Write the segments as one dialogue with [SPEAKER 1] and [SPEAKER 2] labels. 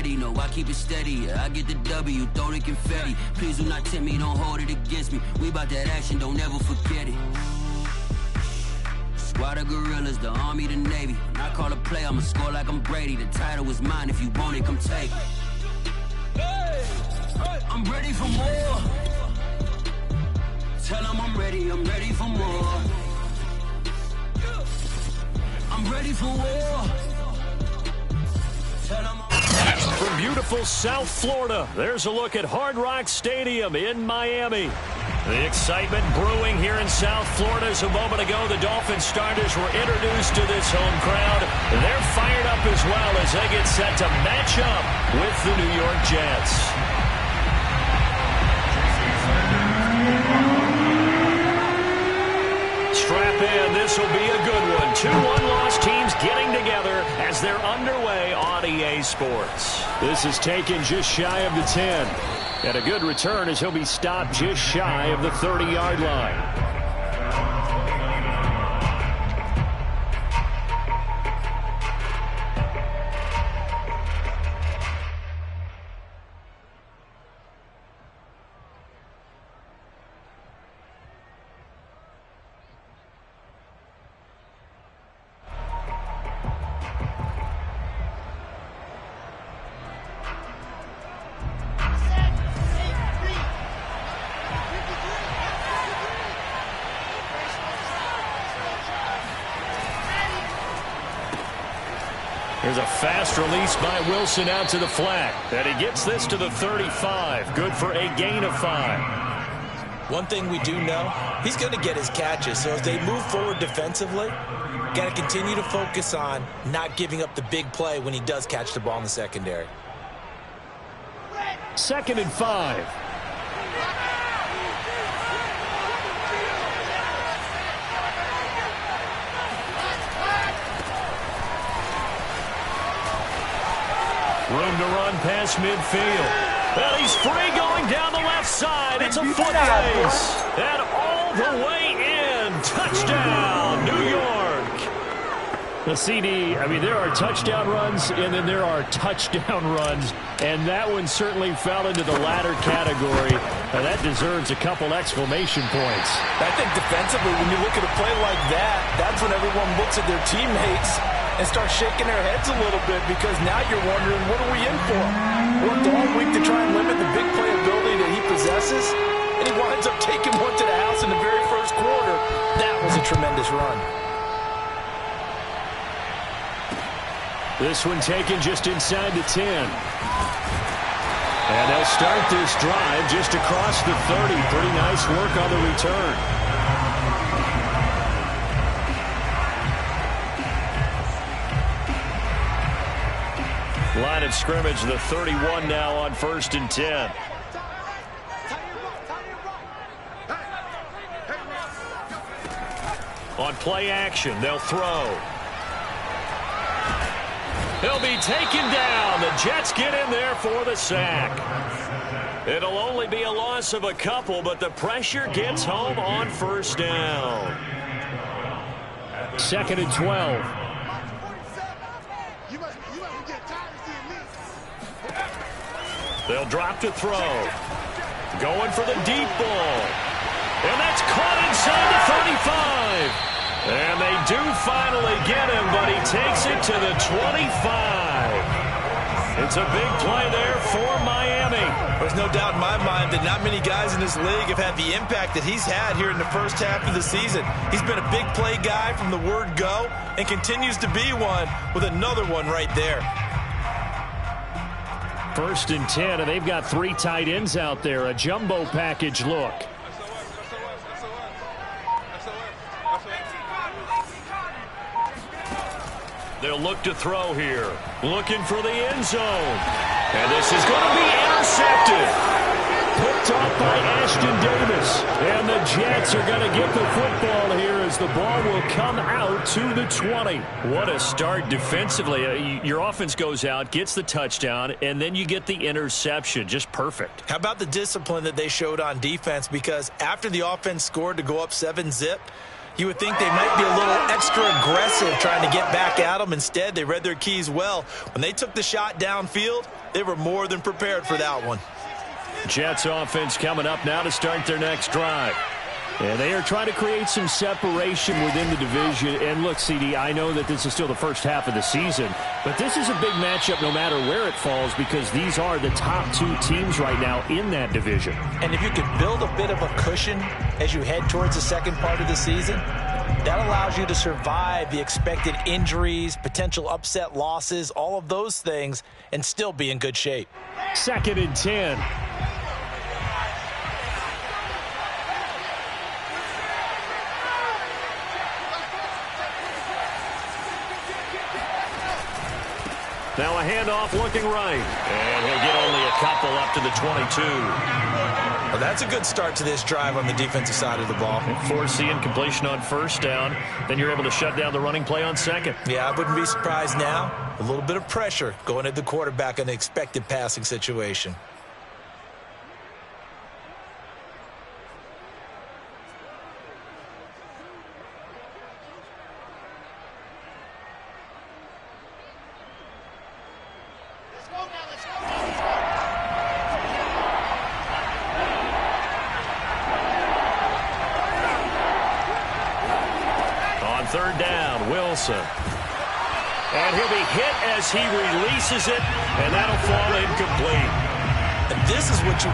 [SPEAKER 1] ready. No, I keep it steady. Yeah, I get the W, throw the confetti. Please do not tempt me, don't hold it against me. We bout that action, don't ever forget it. Squad of gorillas, the army, the navy. When I call a play, I'ma score like I'm Brady. The title is mine, if you want it, come take it. I'm ready for more. Tell them I'm ready for more. I'm ready for war. Tell them
[SPEAKER 2] From beautiful South Florida, there's a look at Hard Rock Stadium in Miami. The excitement brewing here in South Florida. As a moment ago, the Dolphins starters were introduced to this home crowd. They're fired up as well as they get set to match up with the New York Jets. Strap in, this will be a good one. 2 one-loss teams getting together as they're underway on EA Sports. This is taken just shy of the 10. And a good return as he'll be stopped just shy of the 30-yard line. Here's a fast release by Wilson out to the flat. And he gets this to the 35. Good for a gain of 5.
[SPEAKER 3] One thing we do know, he's going to get his catches. So as they move forward defensively, got to continue to focus on not giving up the big play when he does catch the ball in the secondary.
[SPEAKER 2] 2nd and 5. Room to run past midfield. Well, he's free going down the left side. It's a foot race. And all the way in. Touchdown, New York. The CD, I mean, there are touchdown runs, and then there are touchdown runs. And that one certainly fell into the latter category. Now, that deserves a couple exclamation points.
[SPEAKER 3] I think defensively, when you look at a play like that, that's when everyone looks at their teammates and start shaking their heads a little bit, because now you're wondering, what are we in for? Worked all week to try and limit the big playability that he possesses, and he winds up taking one to the house in the very first quarter. That was a tremendous run.
[SPEAKER 2] This one taken just inside the 10. And they'll start this drive just across the 30. Pretty nice work on the return. Line of scrimmage, the 31 now on 1st and 10. On play action, they'll throw. He'll be taken down. The Jets get in there for the sack. It'll only be a loss of a couple, but the pressure gets home on 1st down. 2nd and 12. They'll drop to throw. Going for the deep ball. And that's caught inside the 35. And they do finally get him, but he takes it to the 25. It's a big play there for Miami.
[SPEAKER 3] There's no doubt in my mind that not many guys in this league have had the impact that he's had here in the first half of the season. He's been a big play guy from the word go and continues to be one with another one right there.
[SPEAKER 2] 1st and 10, and they've got 3 tight ends out there. A jumbo package look. They'll look to throw here. Looking for the end zone. And this is going to be intercepted. Picked off by Ashton Davis. And the Jets are going to get the football here as the ball will come out to the 20. What a start defensively. Your offense goes out, gets the touchdown, and then you get the interception. Just perfect.
[SPEAKER 3] How about the discipline that they showed on defense? Because after the offense scored to go up 7-zip, You would think they might be a little extra aggressive trying to get back at them. Instead, they read their keys well. When they took the shot downfield, they were more than prepared for that one.
[SPEAKER 2] Jets offense coming up now to start their next drive. And they are trying to create some separation within the division. And look, CD, I know that this is still the first half of the season, but this is a big matchup no matter where it falls because these are the top two teams right now in that division.
[SPEAKER 3] And if you could build a bit of a cushion as you head towards the second part of the season, that allows you to survive the expected injuries, potential upset losses, all of those things, and still be in good shape.
[SPEAKER 2] 2nd and 10. Now a handoff looking right. And he'll get only a couple up to the 22.
[SPEAKER 3] Well, that's a good start to this drive on the defensive side of the ball.
[SPEAKER 2] Force the incompletion on first down. Then you're able to shut down the running play on second.
[SPEAKER 3] Yeah, I wouldn't be surprised now. A little bit of pressure going at the quarterback in an expected passing situation.
[SPEAKER 2] Third down, Wilson. And he'll be hit as he releases it, and that'll fall incomplete.
[SPEAKER 3] And this is what you...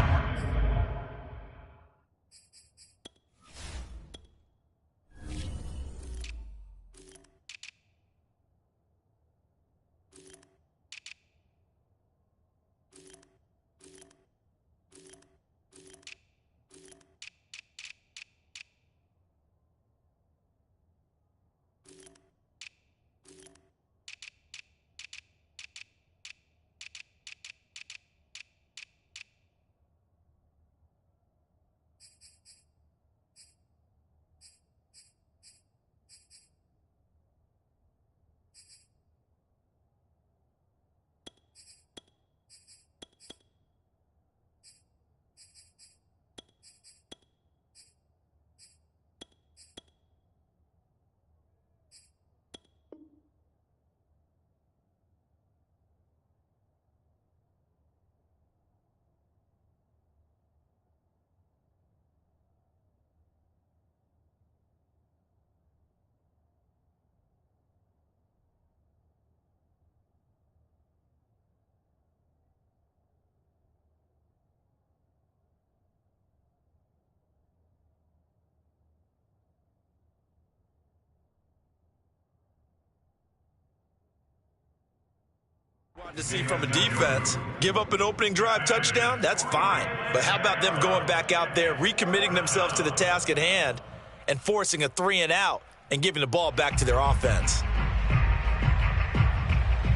[SPEAKER 3] to see from a defense, give up an opening drive touchdown, that's fine. But how about them going back out there, recommitting themselves to the task at hand, and forcing a 3-and-out and giving the ball back to their offense?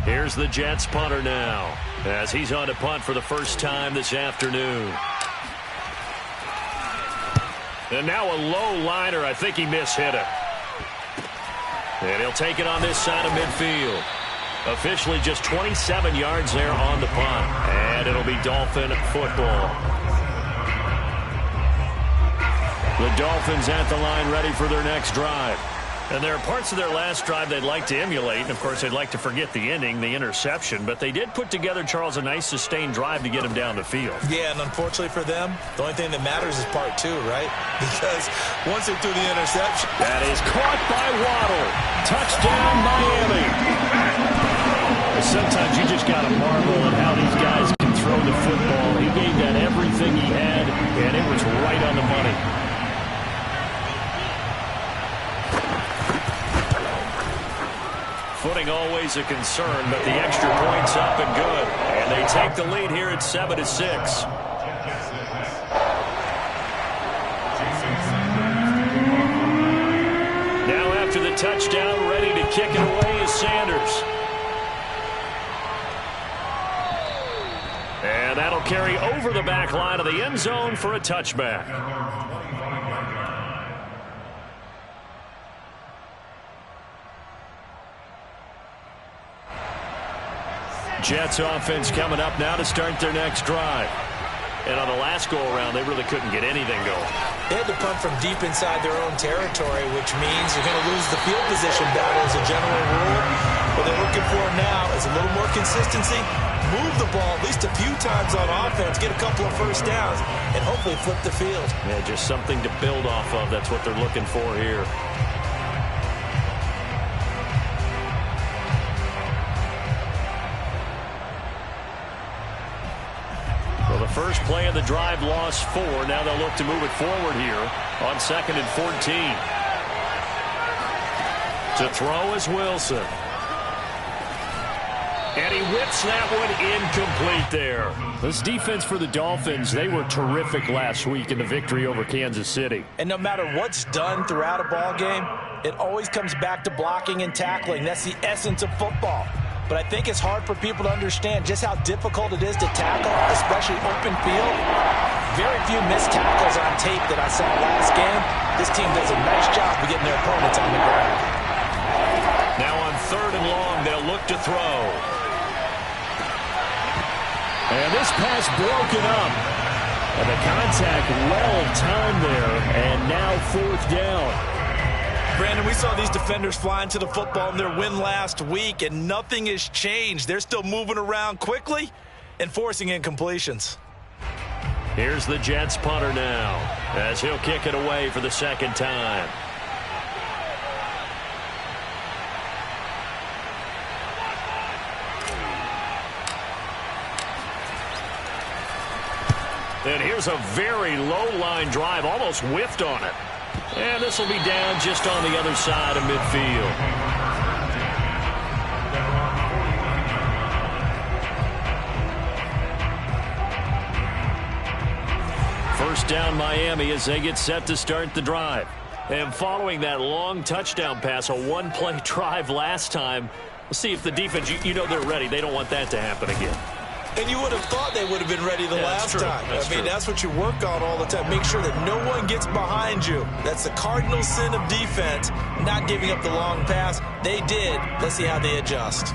[SPEAKER 2] Here's the Jets punter now, as he's on to punt for the first time this afternoon. And now a low liner. I think he mishit it. And he'll take it on this side of midfield. Officially just 27 yards there on the punt. And it'll be Dolphin football. The Dolphins at the line ready for their next drive. And there are parts of their last drive they'd like to emulate. And, of course, they'd like to forget the ending, the interception. But they did put together, Charles, a nice sustained drive to get him down the field.
[SPEAKER 3] Yeah, and unfortunately for them, the only thing that matters is part two, right? Because once they threw the interception.
[SPEAKER 2] That is caught by Waddle. Touchdown, Miami. Sometimes you just got to marvel at how these guys can throw the football. He gave that everything he had, and it was right on the money. Footing always a concern, but the extra point's up and good. And they take the lead here at 7-6. Now after the touchdown, ready to kick it away is Sanders. And that'll carry over the back line of the end zone for a touchback. Jets offense coming up now to start their next drive. And on the last go-around, they really couldn't get anything going.
[SPEAKER 3] They had to punt from deep inside their own territory, which means you're going to lose the field position battle as a general rule. What they're looking for now is a little more consistency, move the ball at least a few times on offense, get a couple of first downs, and hopefully flip the field.
[SPEAKER 2] Yeah, just something to build off of. That's what they're looking for here. Well, the first play of the drive lost 4. Now they'll look to move it forward here on 2nd and 14. To throw is Wilson. And he whips that one incomplete there. This defense for the Dolphins, they were terrific last week in the victory over Kansas City.
[SPEAKER 3] And no matter what's done throughout a ball game, it always comes back to blocking and tackling. That's the essence of football. But I think it's hard for people to understand just how difficult it is to tackle, especially open field. Very few missed tackles on tape that I saw last game. This team does a nice job of getting their opponents on the ground.
[SPEAKER 2] Now on 3rd and long, they'll look to throw. And this pass broken up. And the contact well timed there. And now 4th down.
[SPEAKER 3] Brandon, we saw these defenders flying to the football in their win last week, and nothing has changed. They're still moving around quickly and forcing incompletions.
[SPEAKER 2] Here's the Jets punter now, as he'll kick it away for the 2nd time. And here's a very low-line drive, almost whiffed on it. And this will be down just on the other side of midfield. First down Miami as they get set to start the drive. And following that long touchdown pass, a one-play drive last time, we'll see if the defense, you know they're ready. They don't want that to happen again.
[SPEAKER 3] And you would have thought they would have been ready the last time. That's what you work on all the time. Make sure that no one gets behind you. That's the cardinal sin of defense, not giving up the long pass. They did. Let's see how they adjust.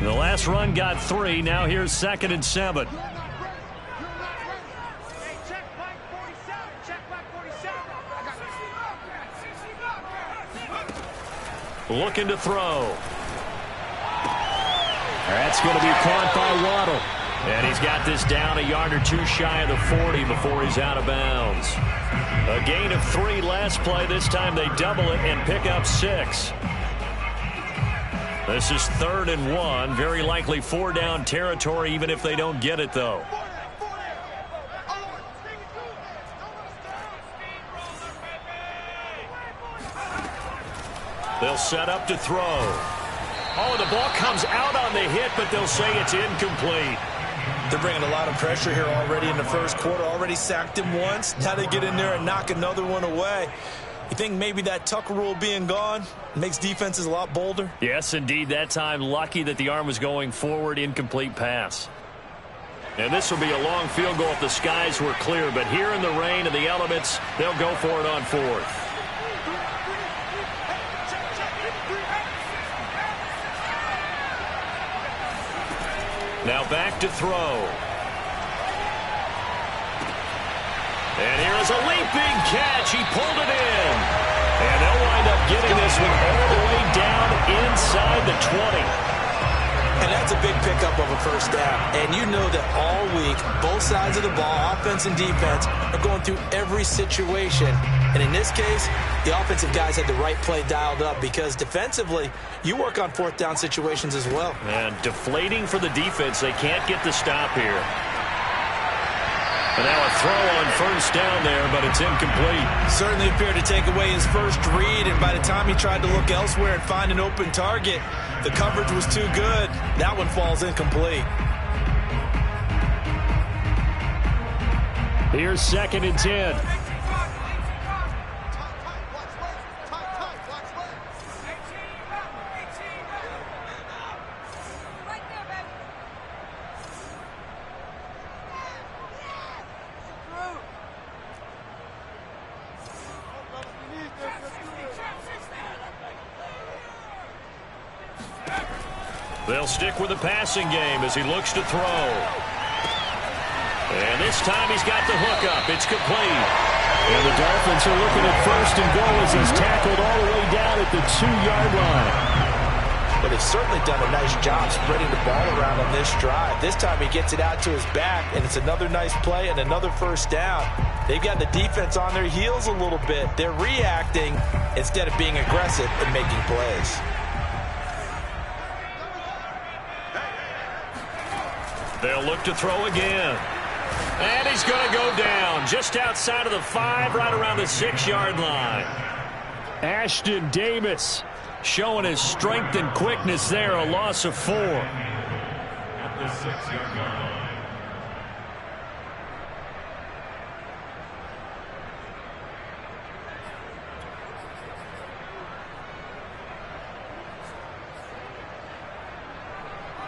[SPEAKER 2] The last run got 3. Now here's 2nd and 7. Looking to throw. That's going to be caught by Waddle. And he's got this down a yard or 2 shy of the 40 before he's out of bounds. A gain of 3 last play. This time they double it and pick up 6. This is 3rd and 1. Very likely 4-down territory even if they don't get it, though. They'll set up to throw. Oh, the ball comes out on the hit, but they'll say it's incomplete.
[SPEAKER 3] They're bringing a lot of pressure here already in the first quarter. Already sacked him once. Now they get in there and knock another one away. You think maybe that Tucker rule being gone makes defenses a lot bolder?
[SPEAKER 2] Yes, indeed. That time, lucky that the arm was going forward. Incomplete pass. And this will be a long field goal if the skies were clear. But here in the rain and the elements, they'll go for it on 4th. Now back to throw. And here is a leaping catch. He pulled it in. And they'll wind up getting this one all the way down inside the 20.
[SPEAKER 3] And that's a big pickup of a first down. And you know that all week, both sides of the ball, offense and defense, are going through every situation. And in this case, the offensive guys had the right play dialed up because defensively, you work on 4th down situations as well.
[SPEAKER 2] And deflating for the defense. They can't get the stop here. And now a throw on 1st down there, but it's incomplete.
[SPEAKER 3] Certainly appeared to take away his first read, and by the time he tried to look elsewhere and find an open target, the coverage was too good. That one falls incomplete.
[SPEAKER 2] Here's 2nd and 10. They'll stick with the passing game as he looks to throw. And this time he's got the hook up. It's complete.
[SPEAKER 4] And the Dolphins are looking at 1st and goal as he's tackled all the way down at the 2-yard line.
[SPEAKER 3] But they've certainly done a nice job spreading the ball around on this drive. This time he gets it out to his back, and it's another nice play and another 1st down. They've got the defense on their heels a little bit. They're reacting instead of being aggressive and making plays.
[SPEAKER 2] They'll look to throw again. And he's going to go down just outside of the 5, right around the 6-yard line.
[SPEAKER 4] Ashton Davis showing his strength and quickness there, a loss of 4. At the 6-yard line.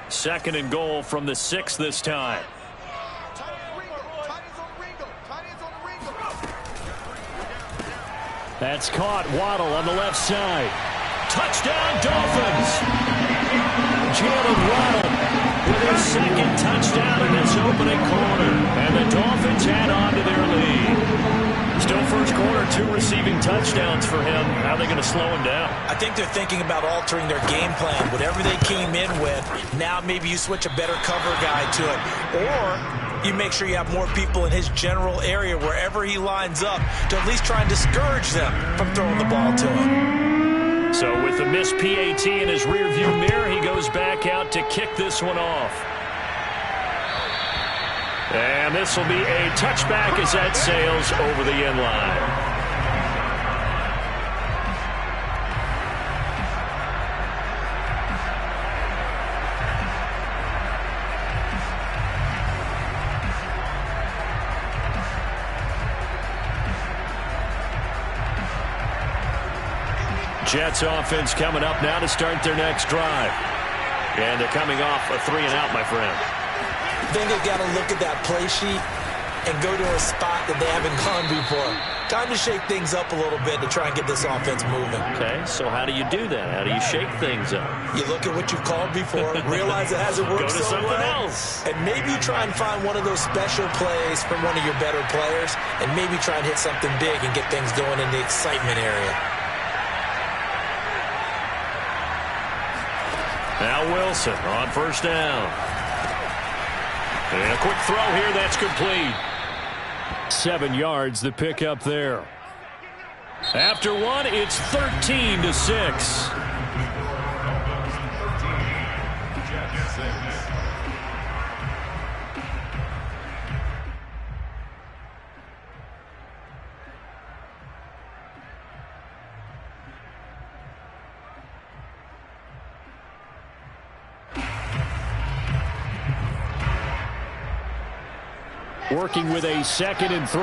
[SPEAKER 4] Second and goal from the 6 this time. That's caught. Waddle on the left side. Touchdown, Dolphins! Jalen Waddle with his 2nd touchdown in this opening quarter. And the Dolphins add on to their lead. Still first quarter, 2 receiving touchdowns for him. How are they going to slow him down?
[SPEAKER 3] I think they're thinking about altering their game plan. Whatever they came in with, now maybe you switch a better cover guy to it. Or you make sure you have more people in his general area wherever he lines up to at least try and discourage them from throwing the ball to him.
[SPEAKER 2] So with the missed PAT in his rearview mirror, he goes back out to kick this one off. And this will be a touchback as that sails over the end line. Jets offense coming up now to start their next drive. And they're coming off a 3-and-out, my friend.
[SPEAKER 3] I think they've got to look at that play sheet and go to a spot that they haven't gone before. Time to shake things up a little bit to try and get this offense moving.
[SPEAKER 2] Okay, so how do you do that? How do you shake things up?
[SPEAKER 3] You look at what you've called before, realize it hasn't worked
[SPEAKER 2] so
[SPEAKER 3] well,
[SPEAKER 2] else.
[SPEAKER 3] and maybe try and find one of those special plays from one of your better players, and maybe try and hit something big and get things going in the excitement area.
[SPEAKER 2] Now Wilson on 1st down. And a quick throw here, that's complete.
[SPEAKER 4] 7 yards, the pickup there.
[SPEAKER 2] After 1, it's 13-6.
[SPEAKER 4] Working with a 2nd and 3.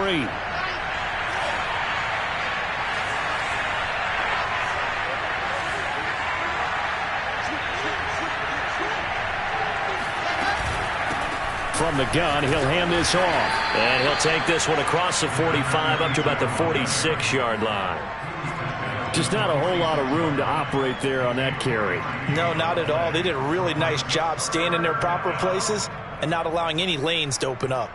[SPEAKER 4] From the gun, he'll hand this off.
[SPEAKER 2] And he'll take this one across the 45 up to about the 46-yard line.
[SPEAKER 4] Just not a whole lot of room to operate there on that carry.
[SPEAKER 3] No, not at all. They did a really nice job staying in their proper places and not allowing any lanes to open up.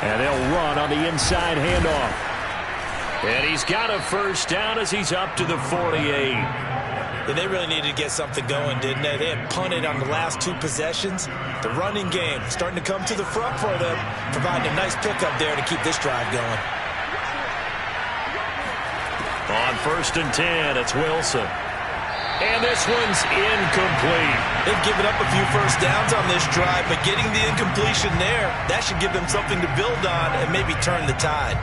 [SPEAKER 4] And they'll run on the inside handoff.
[SPEAKER 2] And he's got a 1st down as he's up to the 48.
[SPEAKER 3] Yeah, they really needed to get something going, didn't they? They had punted on the last 2 possessions. The running game starting to come to the front for them, providing a nice pickup there to keep this drive going.
[SPEAKER 2] On 1st and 10, it's Wilson. And this one's incomplete.
[SPEAKER 3] They've given up a few 1st downs on this drive, but getting the incompletion there, that should give them something to build on and maybe turn the tide.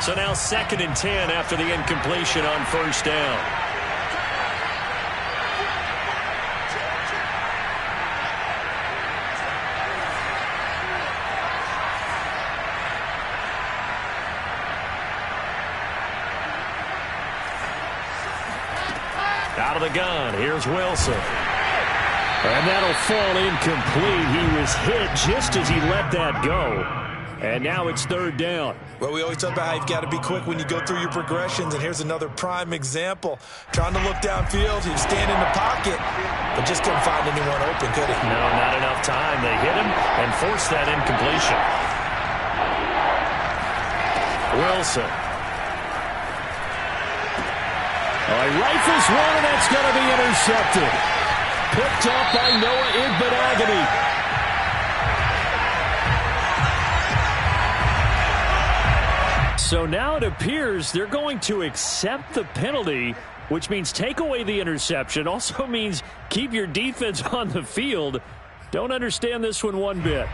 [SPEAKER 2] So now 2nd and 10 after the incompletion on 1st down. of the gun. Here's Wilson. And that'll fall incomplete. He was hit just as he let that go. And now it's third down.
[SPEAKER 3] Well, we always talk about how you've got to be quick when you go through your progressions, and here's another prime example. Trying to look downfield, he was standing in the pocket, but just couldn't find anyone open, could he?
[SPEAKER 2] No, not enough time. They hit him and forced that incompletion. Wilson.
[SPEAKER 4] He rifles one, and that's going to be intercepted. Picked up by Noah Igbinoghene. So now it appears they're going to accept the penalty, which means take away the interception. Also means keep your defense on the field. Don't understand this one bit.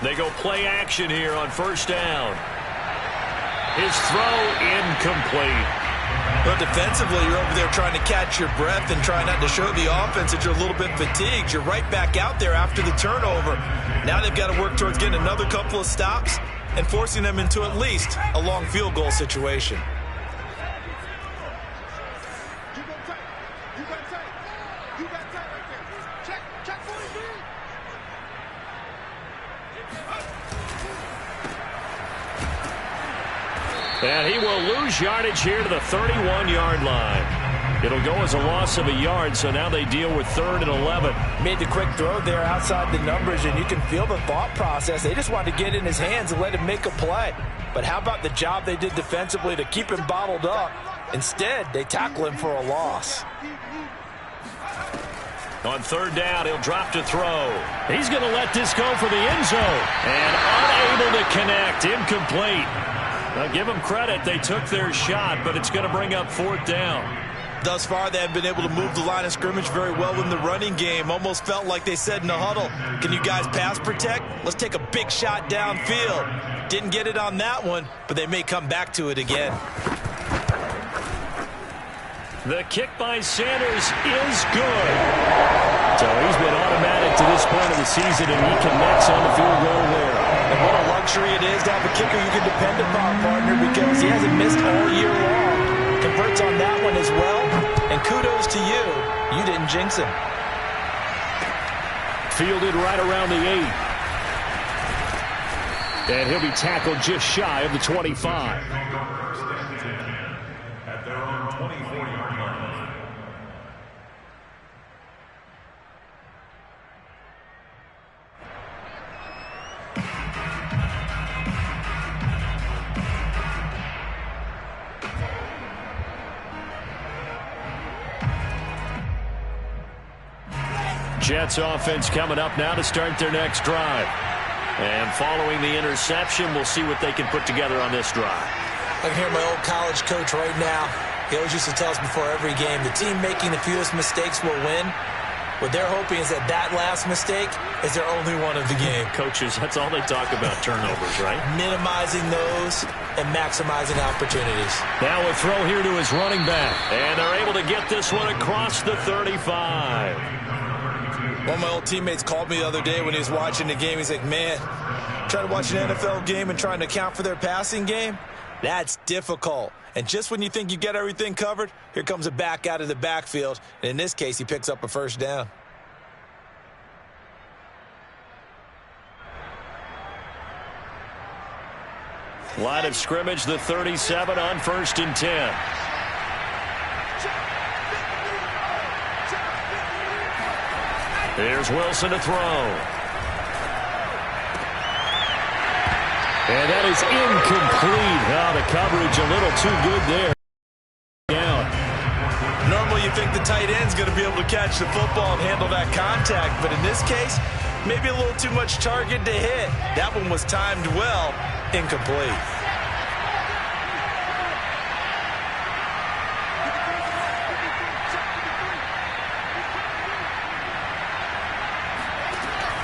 [SPEAKER 2] They go play action here on first down. His throw incomplete.
[SPEAKER 3] But defensively, you're over there trying to catch your breath and try not to show the offense that you're a little bit fatigued. You're right back out there after the turnover. Now they've got to work towards getting another couple of stops and forcing them into at least a long field goal situation.
[SPEAKER 2] And he will lose yardage here to the 31-yard line. It'll go as a loss of a yard, so now they deal with 3rd and 11.
[SPEAKER 3] Made the quick throw there outside the numbers, and you can feel the thought process. They just wanted to get in his hands and let him make a play. But how about the job they did defensively to keep him bottled up? Instead, they tackle him for a loss.
[SPEAKER 2] On 3rd down, he'll drop to throw. He's going to let this go for the end zone. And unable to connect. Incomplete. Now, give them credit. They took their shot, but it's going to bring up 4th down.
[SPEAKER 3] Thus far, they have been able to move the line of scrimmage very well in the running game. Almost felt like they said in the huddle, can you guys pass protect? Let's take a big shot downfield. Didn't get it on that one, but they may come back to it again.
[SPEAKER 2] The kick by Sanders is good. So he's been automatic to this point of the season, and he connects on the field goal there.
[SPEAKER 3] And what a luxury it is to have a kicker you can depend upon, partner, because he hasn't missed all year long. Converts on that one as well, and kudos to you. You didn't jinx him.
[SPEAKER 2] Fielded right around the 8. And he'll be tackled just shy of the 25.
[SPEAKER 5] At their own 24-yard line.
[SPEAKER 2] Jets offense coming up now to start their next drive. And following the interception, we'll see what they can put together on this drive.
[SPEAKER 3] I can hear my old college coach right now. He always used to tell us before every game, the team making the fewest mistakes will win. What they're hoping is that that last mistake is their only one of the game.
[SPEAKER 2] Coaches, that's all they talk about, turnovers, right? Minimizing
[SPEAKER 3] those and maximizing opportunities.
[SPEAKER 2] Now a throw here to his running back. And they're able to get this one across the 35.
[SPEAKER 3] One of my old teammates called me the other day when he was watching the game. He's like, man, trying to watch an NFL game and trying to account for their passing game, that's difficult. And just when you think you get everything covered, here comes a back out of the backfield. And in this case, he picks up a first down.
[SPEAKER 2] Line of scrimmage, the 37 on 1st and 10. Here's Wilson to throw. And that is incomplete. Oh, the coverage a little too good there. Down.
[SPEAKER 3] Normally you think the tight end's going to be able to catch the football and handle that contact, but in this case, maybe a little too much target to hit. That one was timed well. Incomplete.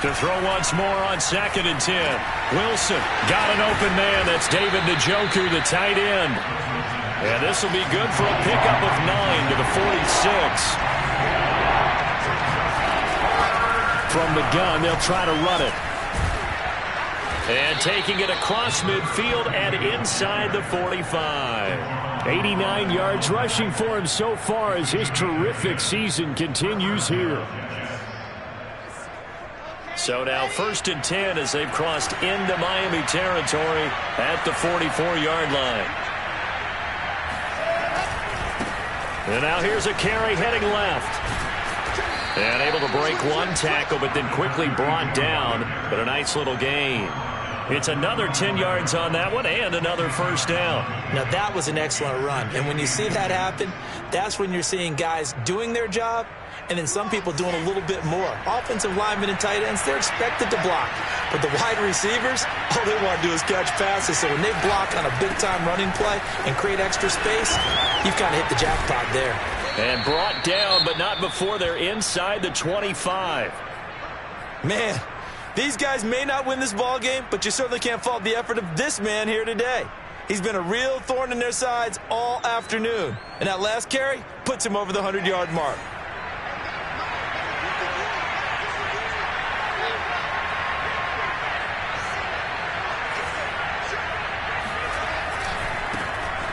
[SPEAKER 2] To throw once more on 2nd and 10. Wilson got an open man. That's David Njoku, the tight end. And this will be good for a pickup of 9 to the 46. From the gun, they'll try to run it. And taking it across midfield and inside the 45. 89 yards rushing for him so far as his terrific season continues here. So now 1st and 10 as they've crossed into Miami territory at the 44-yard line. And now here's a carry heading left. And able to break one tackle, but then quickly brought down. But a nice little gain. It's another 10 yards on that one and another first down.
[SPEAKER 3] Now that was an excellent run. And when you see that happen, that's when you're seeing guys doing their job and then some people doing a little bit more. Offensive linemen and tight ends, they're expected to block. But the wide receivers, all they want to do is catch passes. So when they block on a big-time running play and create extra space, you've kind of hit the jackpot there.
[SPEAKER 2] And brought down, but not before they're inside the 25.
[SPEAKER 3] Man, these guys may not win this ball game, but you certainly can't fault the effort of this man here today. He's been a real thorn in their sides all afternoon. And that last carry puts him over the 100-yard mark.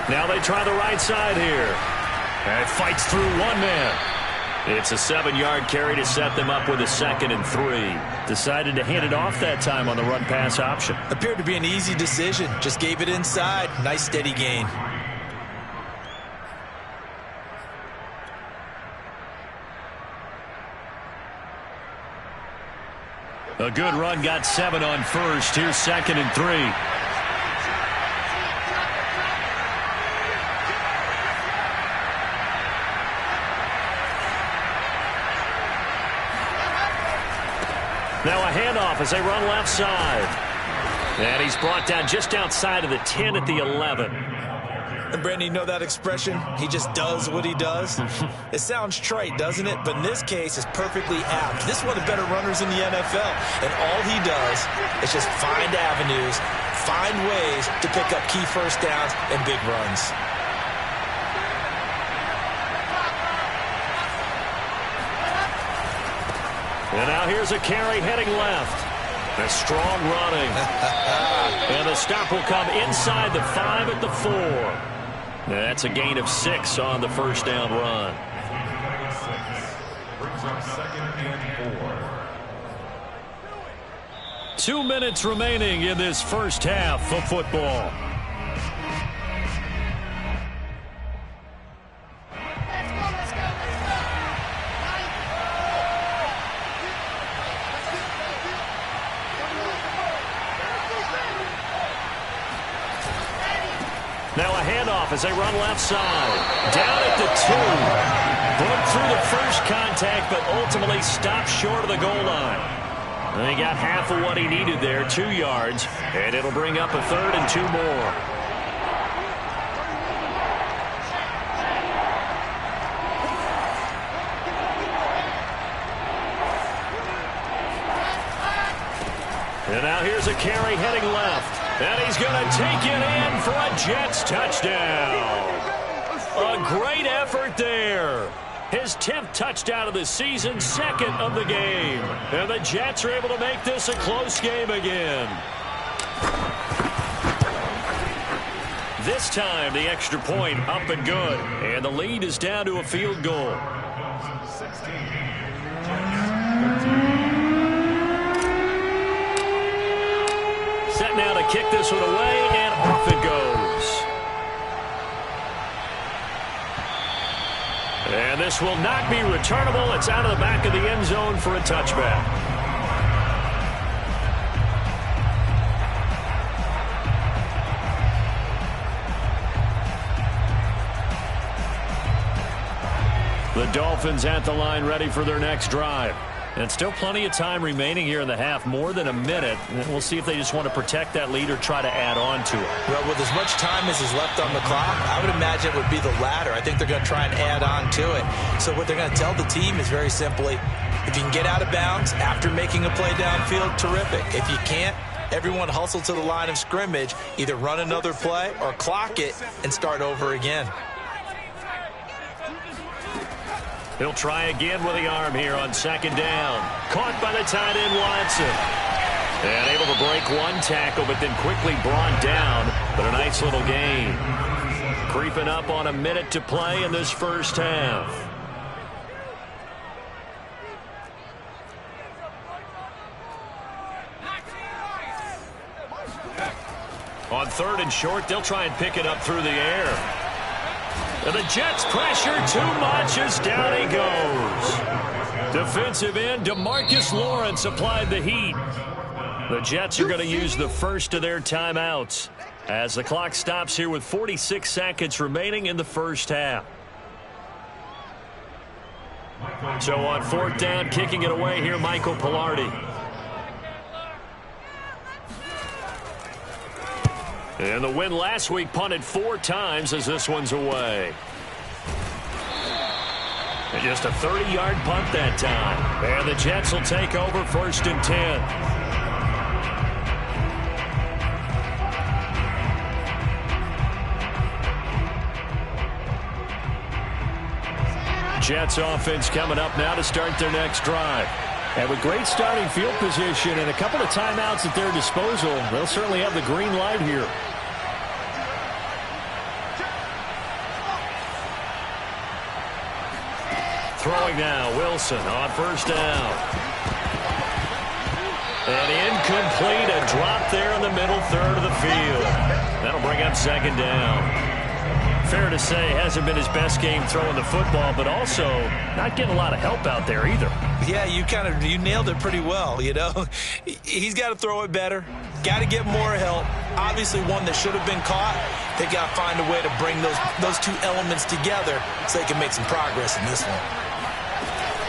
[SPEAKER 2] Now they try the right side here. And fights through one man. It's a 7-yard carry to set them up with a 2nd and 3. Decided to hand it off that time on the run-pass option.
[SPEAKER 3] Appeared to be an easy decision. Just gave it inside. Nice steady gain.
[SPEAKER 2] A good run got 7 on first. Here's 2nd and 3. Now a handoff as they run left side. And he's brought down just outside of the 10 at the 11.
[SPEAKER 3] And Brandon, you know that expression? He just does what he does. It sounds trite, doesn't it? But in this case, it's perfectly apt. This is one of the better runners in the NFL. And all he does is just find avenues, find ways to pick up key first downs and big runs.
[SPEAKER 2] And now here's a carry heading left. A strong running. And the stop will come inside the 5 at the 4. That's a gain of 6 on the first down run.
[SPEAKER 5] Brings up 2nd and 4.
[SPEAKER 2] 2 minutes remaining in this first half of football. Now a handoff as they run left side. Down at the 2. Broke through the first contact, but ultimately stopped short of the goal line. And he got half of what he needed there, 2 yards. And it'll bring up a 3rd and 2 more. And now here's a carry heading left. And he's going to take it in for a Jets touchdown. A great effort there. His 10th touchdown of the season, 2nd of the game. And the Jets are able to make this a close game again. This time, the extra point up and good. And the lead is down to a field goal. Set now to kick this one away, and off it goes. And this will not be returnable. It's out of the back of the end zone for a touchback. The Dolphins at the line ready for their next drive. And still plenty of time remaining here in the half, more than a minute. And we'll see if they just want to protect that lead or try to add on to it.
[SPEAKER 3] Well, with as much time as is left on the clock, I would imagine it would be the latter. I think they're going to try and add on to it. So what they're going to tell the team is very simply, if you can get out of bounds after making a play downfield, terrific. If you can't, Everyone hustle to the line of scrimmage, either run another play or clock it and start over again.
[SPEAKER 2] He'll try again with the arm here on second down. Caught by the tight end, Watson. And able to break one tackle, but then quickly brought down. But a nice little gain. Creeping up on a minute to play in this first half. On third and short, they'll try and pick it up through the air. And the Jets pressure too much as down he goes. Defensive end DeMarcus Lawrence applied the heat. The Jets are going to use the first of their timeouts as the clock stops here with 46 seconds remaining in the first half. So on fourth down, kicking it away here, Michael Palardy. And the win last week punted 4 times as this one's away. And just a 30-yard punt that time. And the Jets will take over first and 10. Jets offense coming up now to start their next drive.
[SPEAKER 4] And with great starting field position and a couple of timeouts at their disposal, they'll certainly have the green light here.
[SPEAKER 2] Throwing now, Wilson on first down. And incomplete, a drop there in the middle third of the field. That'll bring up second down. Fair to say, hasn't been his best game throwing the football, but also not getting a lot of help out there either.
[SPEAKER 3] Yeah, you nailed it pretty well, you know. He's got to throw it better, got to get more help. Obviously one that should have been caught. They got to find a way to bring those two elements together so they can make some progress in this one.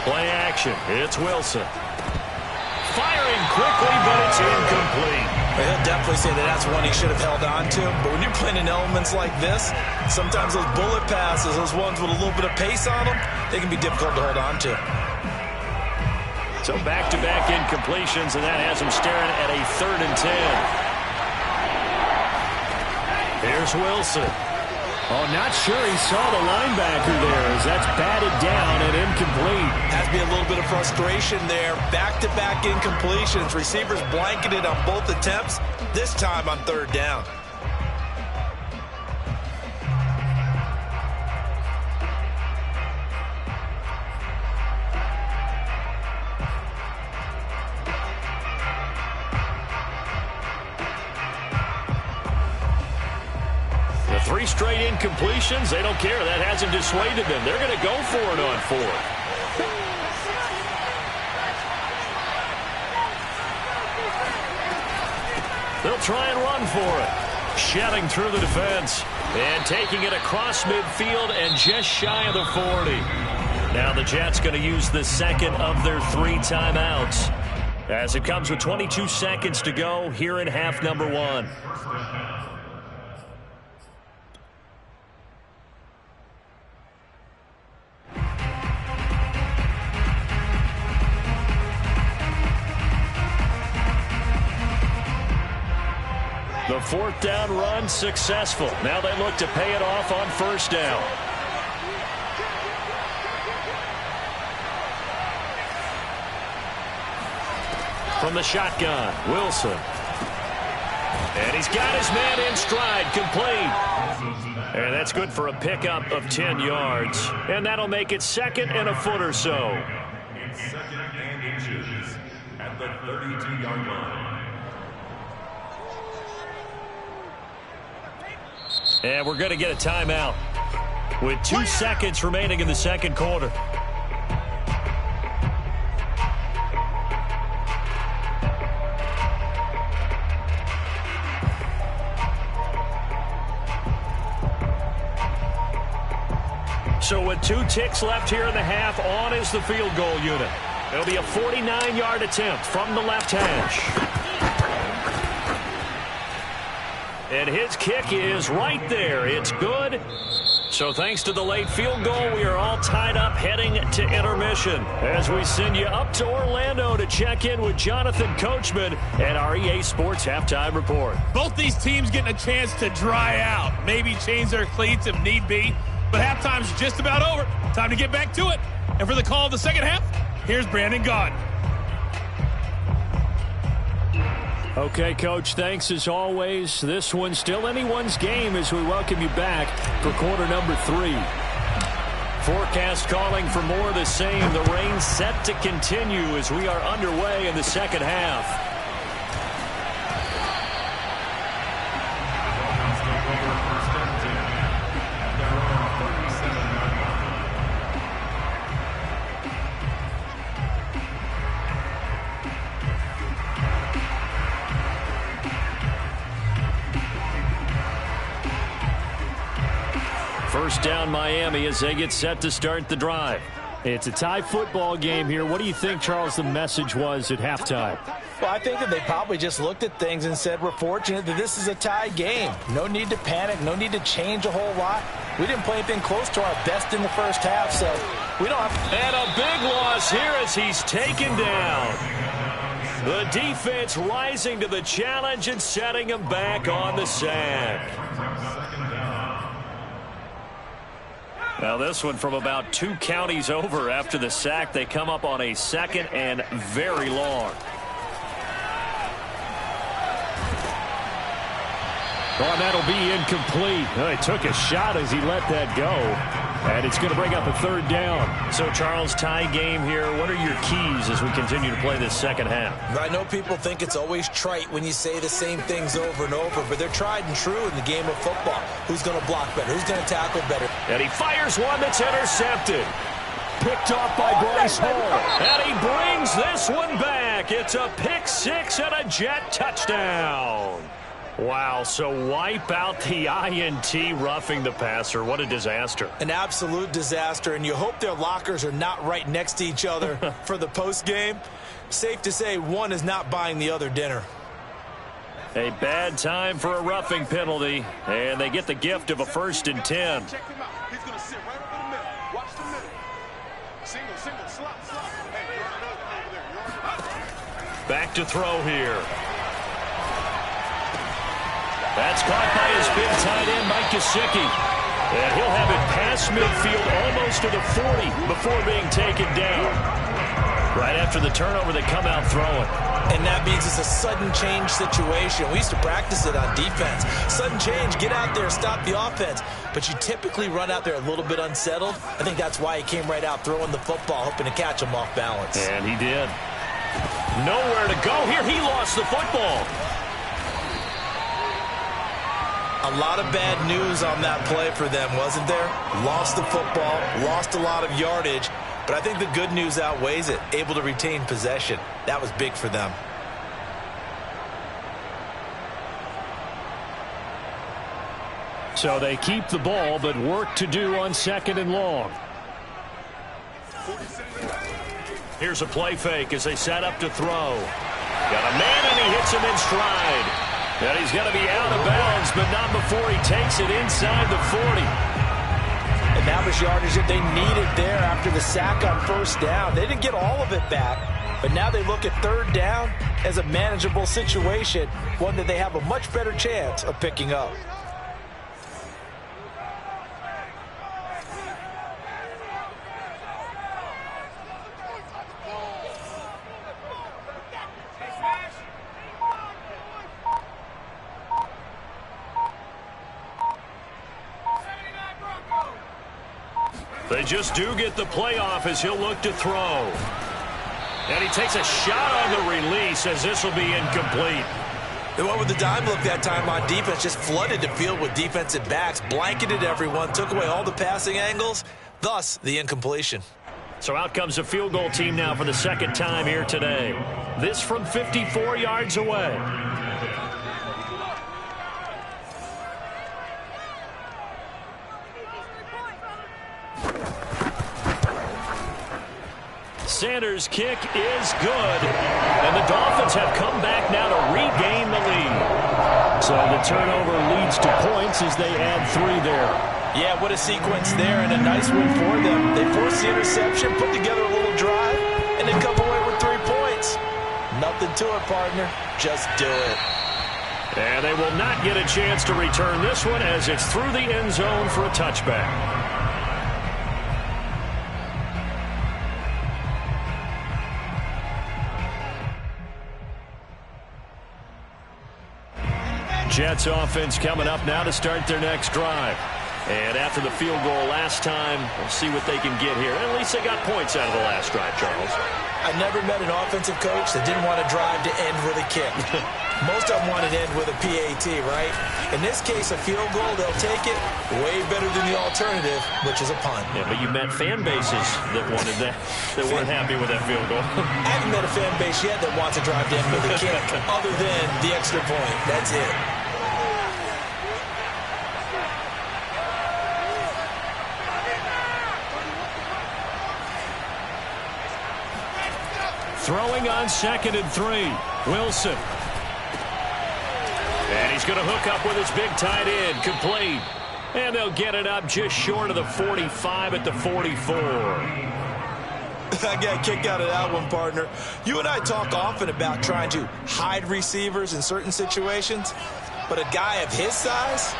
[SPEAKER 2] Play action. It's Wilson. Firing quickly, but it's incomplete.
[SPEAKER 3] He'll definitely say that's one he should have held on to. But when you're playing in elements like this, sometimes those bullet passes, those ones with a little bit of pace on them, they can be difficult to hold on to.
[SPEAKER 2] So back-to-back incompletions, and that has him staring at a 3rd and 10. Here's Wilson.
[SPEAKER 4] Oh, not sure he saw the linebacker there as that's batted down and incomplete.
[SPEAKER 3] Has to be a little bit of frustration there. Back-to-back incompletions. Receivers blanketed on both attempts, this time on 3rd down.
[SPEAKER 2] The 3 straight incompletions, they don't care. That hasn't dissuaded them. They're going to go for it on 4th. They'll try and run for it. Shelling through the defense. And taking it across midfield and just shy of the 40. Now the Jets going to use the second of their 3 timeouts. As it comes with 22 seconds to go here in half number 1. The 4th down run successful. Now they look to pay it off on first down. From the shotgun, Wilson. And he's got his man in stride, complete. And that's good for a pickup of 10 yards. And that'll make it 2nd and a foot or so.
[SPEAKER 5] It's 2nd and inches at the 32-yard line.
[SPEAKER 2] And we're going to get a timeout with 2 seconds remaining in the second quarter. So with 2 ticks left here in the half, on is the field goal unit. It'll be a 49-yard attempt from the left hash. And his kick is right there. It's good. So thanks to the late field goal, we are all tied up heading to intermission as we send you up to Orlando to check in with Jonathan Coachman at our EA Sports Halftime Report.
[SPEAKER 6] Both these teams getting a chance to dry out, maybe change their cleats if need be, but halftime's just about over. Time to get back to it. And for the call of the second half, here's Brandon Gaudin.
[SPEAKER 2] Okay, Coach, thanks as always. This one's still anyone's game as we welcome you back for quarter number 3. Forecast calling for more of the same. The rain set to continue as we are underway in the second half. First down Miami as they get set to start the drive. It's a tie football game here. What do you think, Charles, the message was at halftime?
[SPEAKER 3] Well, I think that they probably just looked at things and said, we're fortunate that this is a tie game. No need to panic. No need to change a whole lot. We didn't play anything close to our best in the first half, so we don't have to.
[SPEAKER 2] And a big loss here as he's taken down. The defense rising to the challenge and setting him back on the sack. Now this one from about 2 counties over after the sack. They come up on a second and very long. Oh, and that'll be incomplete. He took a shot as he let that go. And it's going to bring up a third down. So, Charles, tie game here. What are your keys as we continue to play this second half?
[SPEAKER 3] I know people think it's always trite when you say the same things over and over, but they're tried and true in the game of football. Who's going to block better? Who's going to tackle better?
[SPEAKER 2] And he fires one that's intercepted. Picked off by Bryce Hall. And he brings this one back. It's a pick six and a Jet touchdown. Wow, so wipe out the INT, roughing the passer. What a disaster.
[SPEAKER 3] An absolute disaster, and you hope their lockers are not right next to each other for the post game. Safe to say one is not buying the other dinner.
[SPEAKER 2] A bad time for a roughing penalty, and they get the gift of a 1st and 10.
[SPEAKER 7] Check him out. He's going to sit right over the middle. Watch the middle. Single, slot. Hey, over there.
[SPEAKER 2] Back to throw here. That's caught by his big tight end, Mike Gesicki. And he'll have it past midfield almost to the 40 before being taken down. Right after the turnover, they come out throwing.
[SPEAKER 3] And that means it's a sudden change situation. We used to practice it on defense. Sudden change, get out there, stop the offense. But you typically run out there a little bit unsettled. I think that's why he came right out throwing the football, hoping to catch him off balance.
[SPEAKER 2] And he did. Nowhere to go here. He lost the football.
[SPEAKER 3] A lot of bad news on that play for them, wasn't there? Lost the football, lost a lot of yardage, but I think the good news outweighs it. Able to retain possession. That was big for them.
[SPEAKER 2] So they keep the ball, but work to do on 2nd and long. Here's a play fake as they set up to throw. Got a man, and he hits him in stride. And he's going to be out of bounds, but not before he takes it inside the 40.
[SPEAKER 3] And that was yardage that they needed there after the sack on 1st down. They didn't get all of it back, but now they look at 3rd down as a manageable situation, one that they have a much better chance of picking up.
[SPEAKER 2] They just do get the playoff as he'll look to throw. And he takes a shot on the release as this will be incomplete.
[SPEAKER 3] They went with the dime look that time on defense, just flooded the field with defensive backs, blanketed everyone, took away all the passing angles, thus the incompletion.
[SPEAKER 2] So out comes a field goal team now for the 2nd time here today. This from 54 yards away. Sanders' kick is good, and the Dolphins have come back now to regain the lead. So the turnover leads to points as they add 3 there.
[SPEAKER 3] Yeah, what a sequence there, and a nice win for them. They forced the interception, put together a little drive, and they come away with 3 points. Nothing to it, partner. Just do it.
[SPEAKER 4] And they will not get a chance to return this one as it's through the end zone for a touchback. Jets offense coming up now to start their next drive. And after the field goal last time, we'll see what they can get here. At least they got points out of the last drive, Charles.
[SPEAKER 3] I never met an offensive coach that didn't want to drive to end with a kick. Most of them want to end with a PAT, right? In this case, a field goal, they'll take it way better than the alternative, which is a punt.
[SPEAKER 4] Yeah, but you met fan bases that wanted that, that weren't happy with that field goal.
[SPEAKER 3] I haven't met a fan base yet that wants to drive to end with a kick other than the extra point. That's it.
[SPEAKER 4] Throwing on 2nd and 3. Wilson. And he's going to hook up with his big tight end. Complete. And they'll get it up just short of the 45 at the 44.
[SPEAKER 3] I got a kick out of that one, partner. You and I talk often about trying to hide receivers in certain situations, but a guy of his size,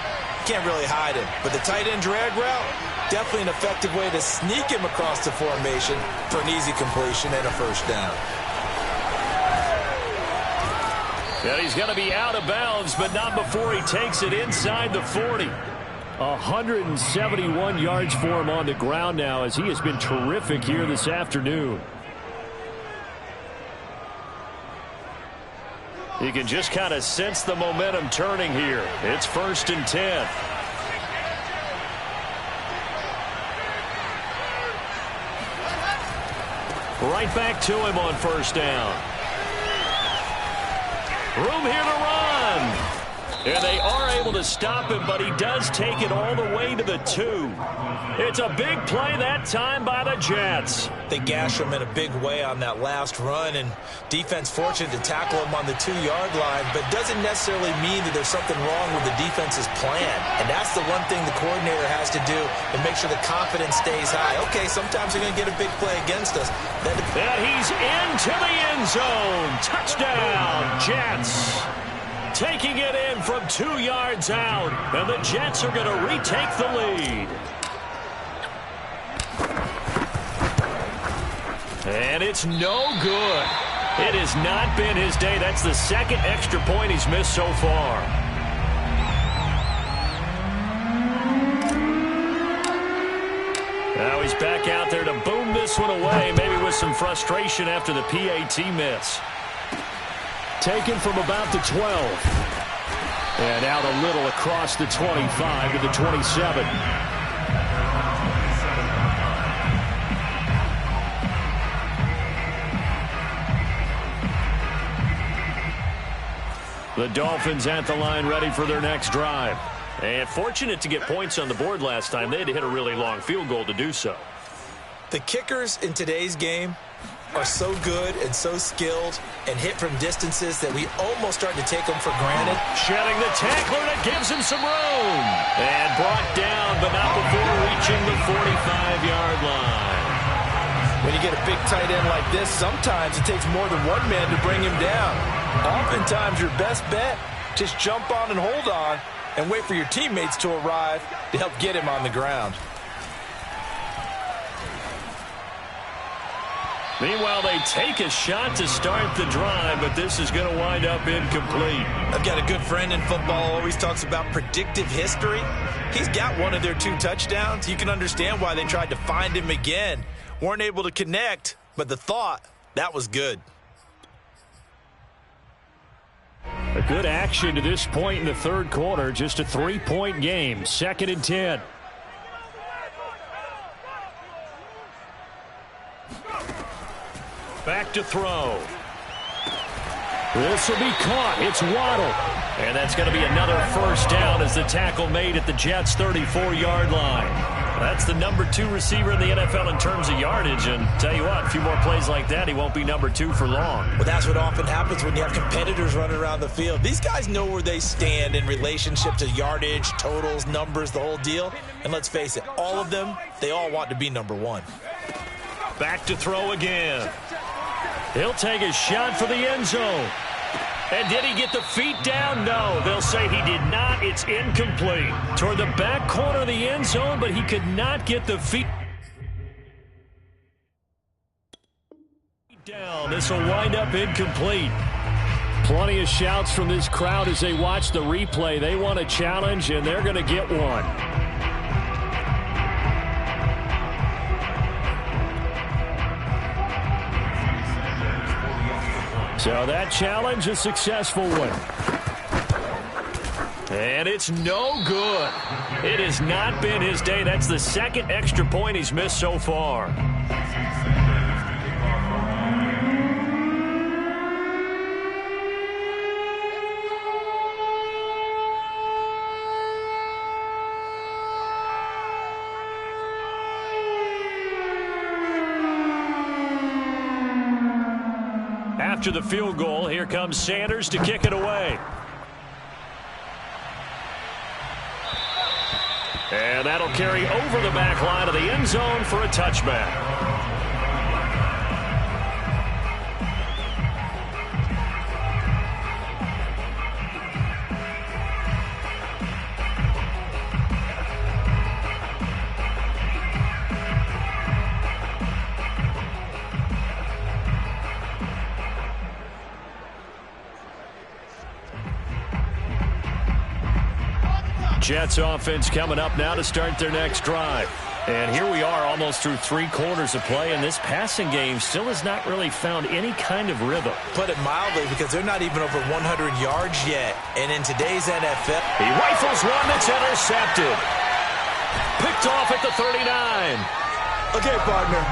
[SPEAKER 3] can't really hide him. But the tight end drag route, definitely an effective way to sneak him across the formation for an easy completion and a first down.
[SPEAKER 4] And he's going to be out of bounds, but not before he takes it inside the 40. 171 yards for him on the ground now as he has been terrific here this afternoon. You can just kind of sense the momentum turning here. It's 1st and 10. Right back to him on 1st down. Room here to run. And they are able to stop him, but he does take it all the way to the 2. It's a big play that time by the Jets.
[SPEAKER 3] They gash him in a big way on that last run, and defense fortunate to tackle him on the 2-yard line, but doesn't necessarily mean that there's something wrong with the defense's plan. And that's the one thing the coordinator has to do to make sure the confidence stays high. Okay, sometimes they're going to get a big play against us.
[SPEAKER 4] And he's into the end zone. Touchdown, Jets. Taking it in from 2 yards out, and the Jets are going to retake the lead. And it's no good. It has not been his day. That's the 2nd extra point he's missed so far. Now he's back out there to boom this one away, maybe with some frustration after the PAT miss. Taken from about the 12. And out a little across the 25 to the 27. The Dolphins at the line ready for their next drive. And fortunate to get points on the board last time. They had to hit a really long field goal to do so.
[SPEAKER 3] The kickers in today's game are so good and so skilled and hit from distances that we almost start to take them for granted.
[SPEAKER 4] Shedding the tackler that gives him some room. And brought down, but not before reaching the 45-yard line.
[SPEAKER 3] When you get a big tight end like this, sometimes it takes more than one man to bring him down. Oftentimes, your best bet, just jump on and hold on and wait for your teammates to arrive to help get him on the ground.
[SPEAKER 4] Meanwhile, they take a shot to start the drive, but this is going to wind up incomplete.
[SPEAKER 3] I've got a good friend in football, always talks about predictive history. He's got one of their 2 touchdowns. You can understand why they tried to find him again. Weren't able to connect, but the thought, that was good.
[SPEAKER 4] A good action to this point in the 3rd quarter. Just a 3-point game. 2nd and 10. Back to throw. This will be caught. It's Waddle. And that's going to be another first down as the tackle made at the Jets' 34-yard line. That's the number 2 receiver in the NFL in terms of yardage. And tell you what, a few more plays like that, he won't be number 2 for long.
[SPEAKER 3] Well, that's what often happens when you have competitors running around the field. These guys know where they stand in relationship to yardage, totals, numbers, the whole deal. And let's face it, all of them, they all want to be number 1.
[SPEAKER 4] Back to throw again. He'll take a shot for the end zone. And did he get the feet down? No. They'll say he did not. It's incomplete. Toward the back corner of the end zone, but he could not get the feet down. This will wind up incomplete. Plenty of shouts from this crowd as they watch the replay. They want a challenge, and they're going to get one. So that challenge, a successful one. And it's no good. It has not been his day. That's the second extra point he's missed so far. After the field goal, here comes Sanders to kick it away. And that'll carry over the back line of the end zone for a touchback. Jets offense coming up now to start their next drive. And here we are almost through 3 quarters of play, and this passing game still has not really found any kind of rhythm.
[SPEAKER 3] Put it mildly, because they're not even over 100 yards yet. And in today's NFL,
[SPEAKER 4] he rifles one that's intercepted. Picked off at the 39.
[SPEAKER 3] Okay, partner,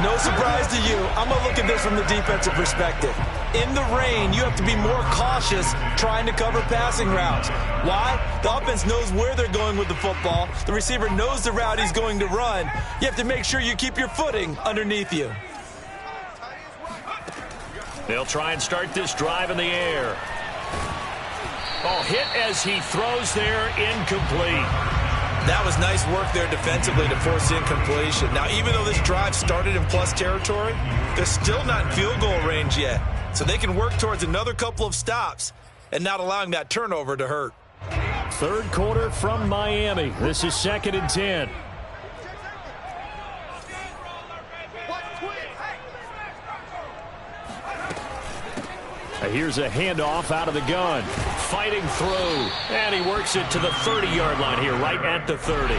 [SPEAKER 3] no surprise to you. I'm going to look at this from the defensive perspective. In the rain, you have to be more cautious trying to cover passing routes. Why? The offense knows where they're going with the football. The receiver knows the route he's going to run. You have to make sure you keep your footing underneath you.
[SPEAKER 4] They'll try and start this drive in the air. Oh, hit as he throws there, incomplete.
[SPEAKER 3] That was nice work there defensively to force incompletion. Now, even though this drive started in plus territory, they're still not in field goal range yet. So they can work towards another couple of stops and not allowing that turnover to hurt.
[SPEAKER 4] Third quarter from Miami. This is 2nd and 10. Here's a handoff out of the gun. Fighting through. And he works it to the 30-yard line here, right at the 30.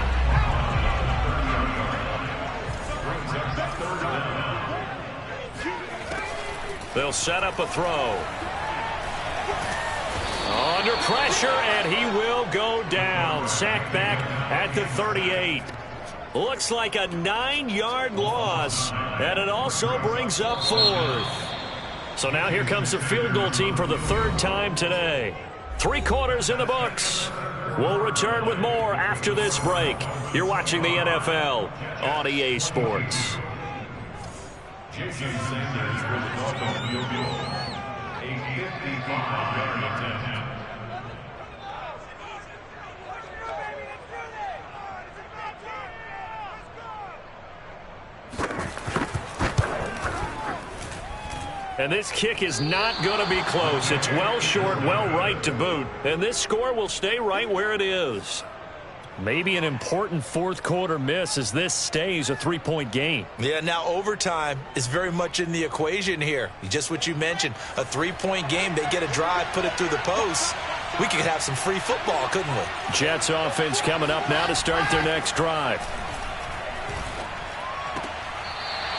[SPEAKER 4] They'll set up a throw. Under pressure, and he will go down. Sacked back at the 38. Looks like a 9-yard loss, and it also brings up 4th. So now here comes the field goal team for the 3rd time today. 3 quarters in the books. We'll return with more after this break. You're watching the NFL on EA Sports.
[SPEAKER 5] Jason Sanders for the Dolphins field goal. A 55-yard attempt.
[SPEAKER 4] And this kick is not going to be close. It's well short, well right to boot. And this score will stay right where it is. Maybe an important 4th quarter miss as this stays a 3-point game.
[SPEAKER 3] Yeah, now overtime is very much in the equation here. Just what you mentioned, a 3-point game. They get a drive, put it through the posts. We could have some free football, couldn't we?
[SPEAKER 4] Jets offense coming up now to start their next drive.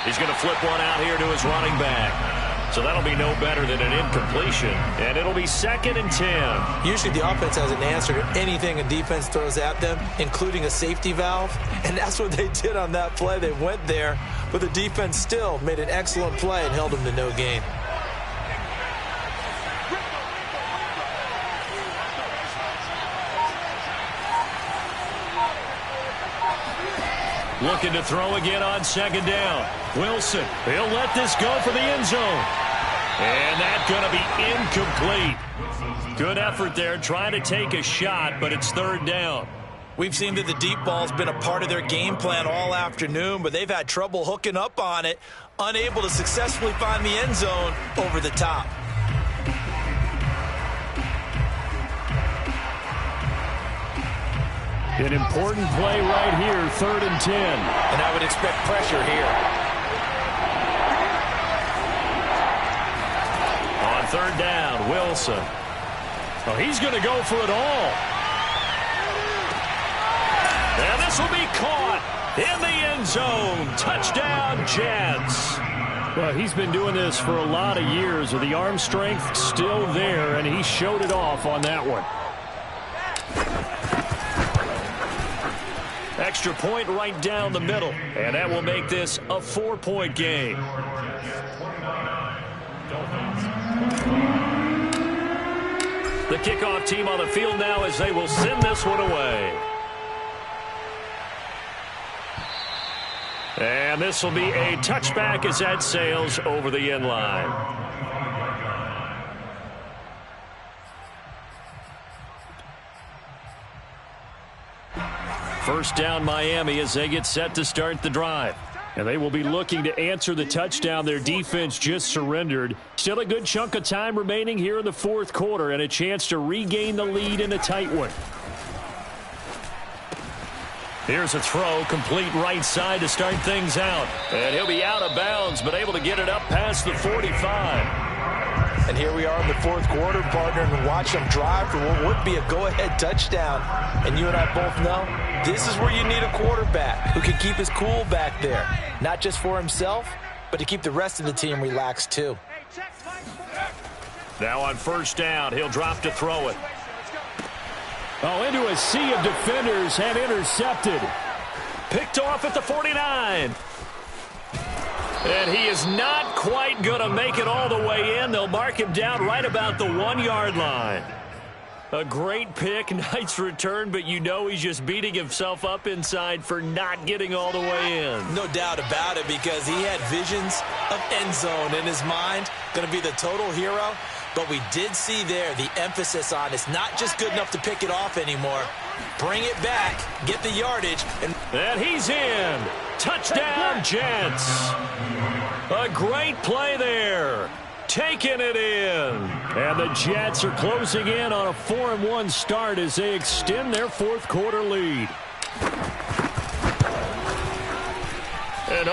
[SPEAKER 4] He's going to flip one out here to his running back. So that'll be no better than an incompletion. And it'll be 2nd and 10.
[SPEAKER 3] Usually the offense has an answer to anything a defense throws at them, including a safety valve. And that's what they did on that play. They went there, but the defense still made an excellent play and held them to no gain.
[SPEAKER 2] Looking to throw again on second down. Wilson, he'll let this go for the end zone. And that's going to be incomplete. Good effort there trying to take a shot, but it's third down.
[SPEAKER 3] We've seen that the deep ball's been a part of their game plan all afternoon, but they've had trouble hooking up on it, unable to successfully find the end zone over the top.
[SPEAKER 2] An important play right here, 3rd and 10.
[SPEAKER 3] And I would expect pressure here.
[SPEAKER 2] On 3rd down, Wilson. Oh, he's going to go for it all. And this will be caught in the end zone. Touchdown, Jets. Well, he's been doing this for a lot of years with the arm strength still there, and he showed it off on that one. Extra point right down the middle, and that will make this a 4-point game. The kickoff team on the field now as they will send this one away. And this will be a touchback as that sails over the end line. First down, Miami, as they get set to start the drive. And they will be looking to answer the touchdown their defense just surrendered. Still a good chunk of time remaining here in the 4th quarter and a chance to regain the lead in a tight one. Here's a throw, complete right side to start things out. And he'll be out of bounds, but able to get it up past the 45.
[SPEAKER 3] And here we are in the 4th quarter, partner, and watch them drive for what would be a go-ahead touchdown. And you and I both know this is where you need a quarterback who can keep his cool back there. Not just for himself, but to keep the rest of the team relaxed too.
[SPEAKER 2] Now on first down, he'll drop to throw it. Oh, into a sea of defenders and intercepted. Picked off at the 49. And he is not quite going to make it all the way in. They'll mark him down right about the 1-yard line. A great pick, nice return, but you know he's just beating himself up inside for not getting all the way in.
[SPEAKER 3] No doubt about it, because he had visions of end zone in his mind. Going to be the total hero. But we did see there the emphasis on it's not just good enough to pick it off anymore. Bring it back, get the yardage.
[SPEAKER 2] And he's in. Touchdown, Jets. A great play there. Taking it in. And the Jets are closing in on a 4-1 start as they extend their 4th quarter lead. And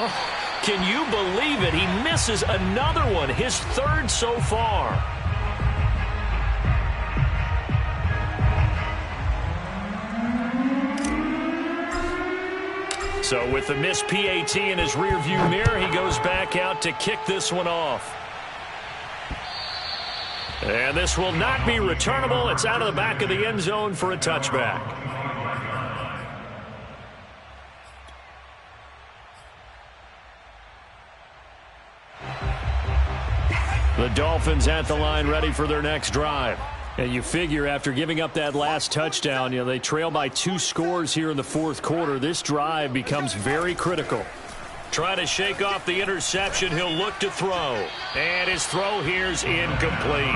[SPEAKER 2] can you believe it? He misses another one, his 3rd so far. So with the missed PAT in his rearview mirror, he goes back out to kick this one off. And this will not be returnable. It's out of the back of the end zone for a touchback. The Dolphins at the line ready for their next drive. And you figure after giving up that last touchdown, they trail by 2 scores here in the 4th quarter. This drive becomes very critical. Trying to shake off the interception, he'll look to throw. And his throw here's incomplete.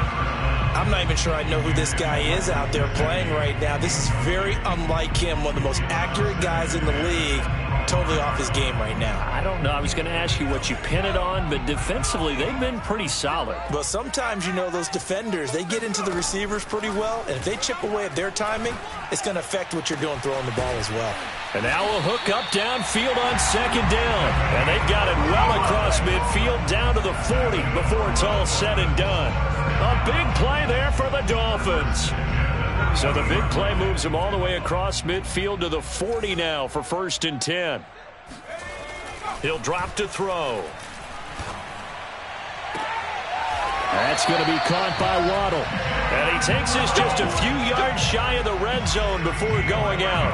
[SPEAKER 3] I'm not even sure I know who this guy is out there playing right now. This is very unlike him, one of the most accurate guys in the league. Totally off his game right now.
[SPEAKER 2] I don't know. I was going to ask you what you pin it on, but defensively, they've been pretty solid.
[SPEAKER 3] Well, sometimes, those defenders, they get into the receivers pretty well, and if they chip away at their timing, it's going to affect what you're doing throwing the ball as well.
[SPEAKER 2] And now a hook up downfield on second down. And they've got it well across midfield down to the 40 before it's all said and done. A big play there for the Dolphins. So the big play moves him all the way across midfield to the 40 now for 1st and 10. He'll drop to throw. That's going to be caught by Waddle. And he takes this just a few yards shy of the red zone before going out.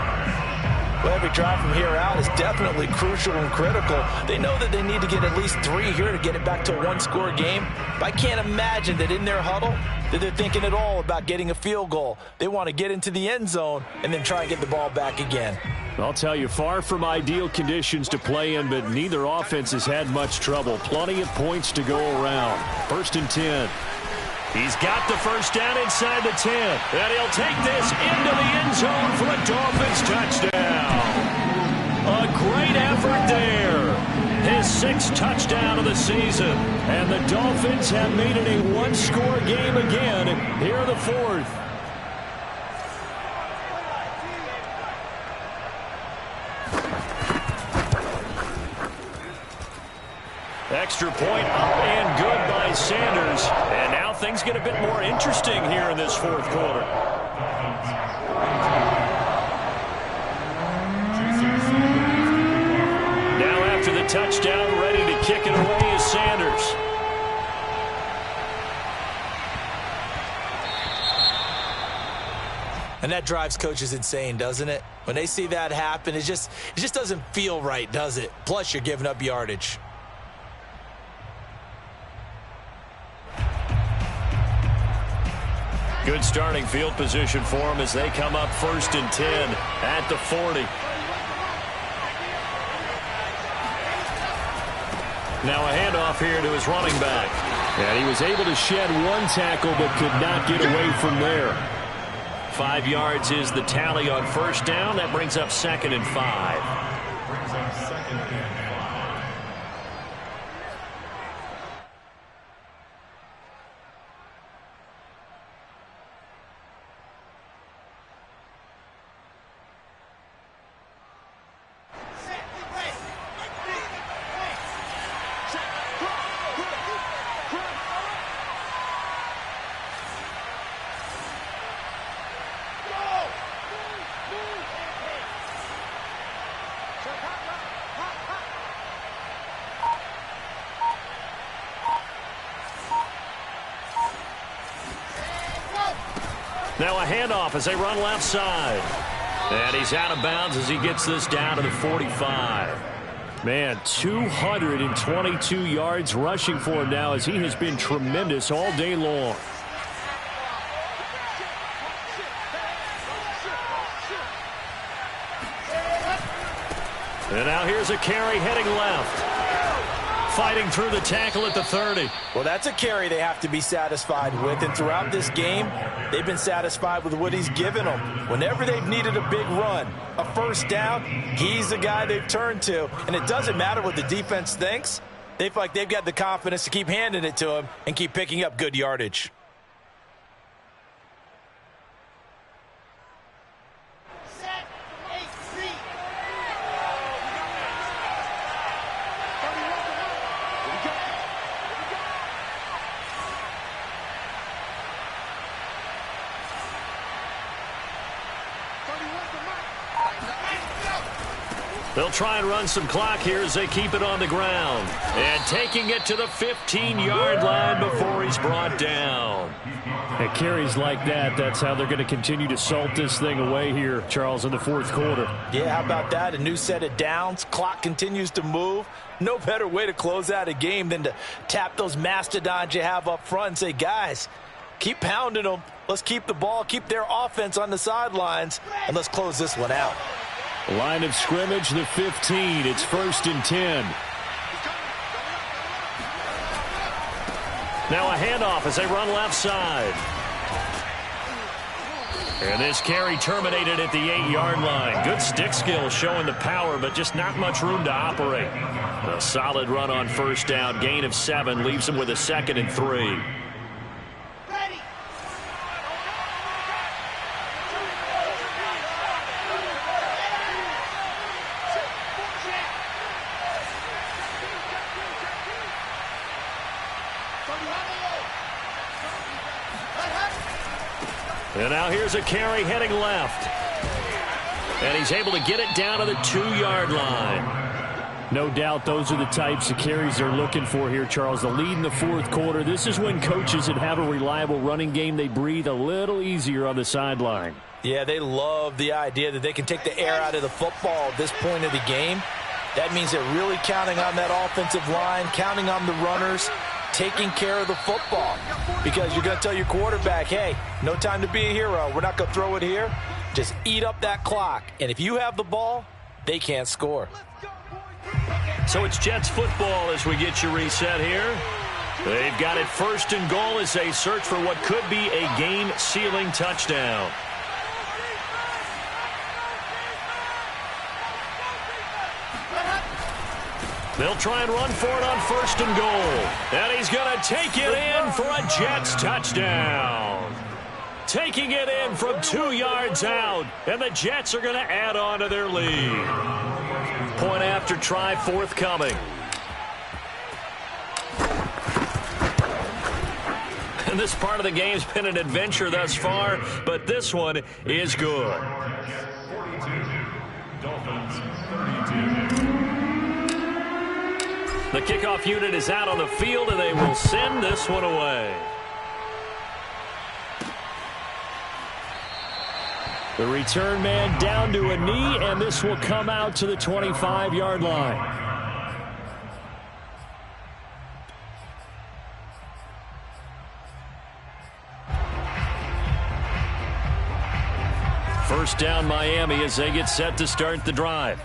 [SPEAKER 3] Well, every drive from here out is definitely crucial and critical. They know that they need to get at least 3 here to get it back to a one-score game. But I can't imagine that in their huddle that they're thinking at all about getting a field goal. They want to get into the end zone and then try and get the ball back again.
[SPEAKER 4] I'll tell you, far from ideal conditions to play in, but neither offense has had much trouble. Plenty of points to go around. 1st and 10. He's got the first down inside the 10. And he'll take this into the end zone for a Dolphins touchdown. A great effort there. His 6th touchdown of the season. And the Dolphins have made it a one-score game again here in the 4th. Extra point up and good by Sanders. And now things get a bit more interesting here in this 4th quarter. Now after the touchdown, ready to kick it away is Sanders.
[SPEAKER 3] And that drives coaches insane, doesn't it? When they see that happen, it just doesn't feel right, does it? Plus, you're giving up yardage.
[SPEAKER 4] Good starting field position for them as they come up 1st and 10 at the 40. Now a handoff here to his running back. And he was able to shed one tackle but could not get away from there. 5 yards is the tally on 1st down. That brings up 2nd and 5. Now a handoff as they run left side. And he's out of bounds as he gets this down to the 45. Man, 222 yards rushing for him now as he has been tremendous all day long. And now here's a carry heading left. Fighting through the tackle at the 30.
[SPEAKER 3] Well, that's a carry they have to be satisfied with. And throughout this game, they've been satisfied with what he's given them. Whenever they've needed a big run, a 1st down, he's the guy they've turned to. And it doesn't matter what the defense thinks. They feel like they've got the confidence to keep handing it to him and keep picking up good yardage.
[SPEAKER 4] They'll try and run some clock here as they keep it on the ground. And taking it to the 15-yard line before he's brought down. At carries like that, that's how they're going to continue to salt this thing away here, Charles, in the 4th quarter.
[SPEAKER 3] Yeah, how about that? A new set of downs. Clock continues to move. No better way to close out a game than to tap those mastodons you have up front and say, guys, keep pounding them. Let's keep the ball, keep their offense on the sidelines, and let's close this one out.
[SPEAKER 4] Line of scrimmage, the 15. It's 1st and 10. Now a handoff as they run left side. And this carry terminated at the 8-yard line. Good stick skill showing the power, but just not much room to operate. A solid run on 1st down. Gain of 7 leaves him with a 2nd and 3. And now here's a carry heading left. And he's able to get it down to the 2-yard line. No doubt those are the types of carries they're looking for here, Charles. The lead in the fourth quarter. This is when coaches that have a reliable running game, they breathe a little easier on the sideline.
[SPEAKER 3] Yeah, they love the idea that they can take the air out of the football at this point of the game. That means they're really counting on that offensive line, counting on the runners, taking care of the football. Because you're going to tell your quarterback, hey, no time to be a hero. We're not going to throw it here. Just eat up that clock. And if you have the ball, they can't score.
[SPEAKER 2] So it's Jets football as we get you reset here. They've got it first and goal as they search for what could be a game-sealing touchdown. They'll try and run for it on first and goal. And he's going to take it in for a Jets touchdown. Taking it in from 2 yards out. And the Jets are going to add on to their lead. Point after try forthcoming. And this part of the game's been an adventure thus far, but this one is good.
[SPEAKER 5] 42, Dolphins 32.
[SPEAKER 2] The kickoff unit is out on the field, and they will send this one away.
[SPEAKER 4] The return man down to a knee, and this will come out to the 25-yard line. First down Miami as they get set to start the drive.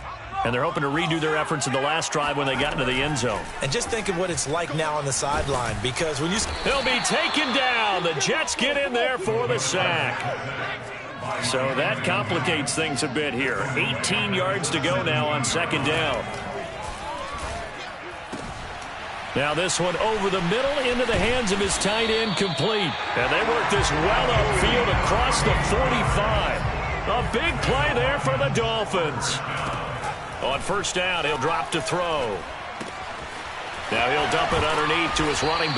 [SPEAKER 4] And they're hoping to redo their efforts in the last drive when they got into the end zone.
[SPEAKER 3] And just think of what it's like now on the sideline, because when you...
[SPEAKER 2] He'll be taken down. The Jets get in there for the sack. So that complicates things a bit here. 18 yards to go now on second down. Now this one over the middle into the hands of his tight end, complete. And they work this well upfield across the 45. A big play there for the Dolphins. On first down, he'll drop to throw. Now he'll dump it underneath to his running back.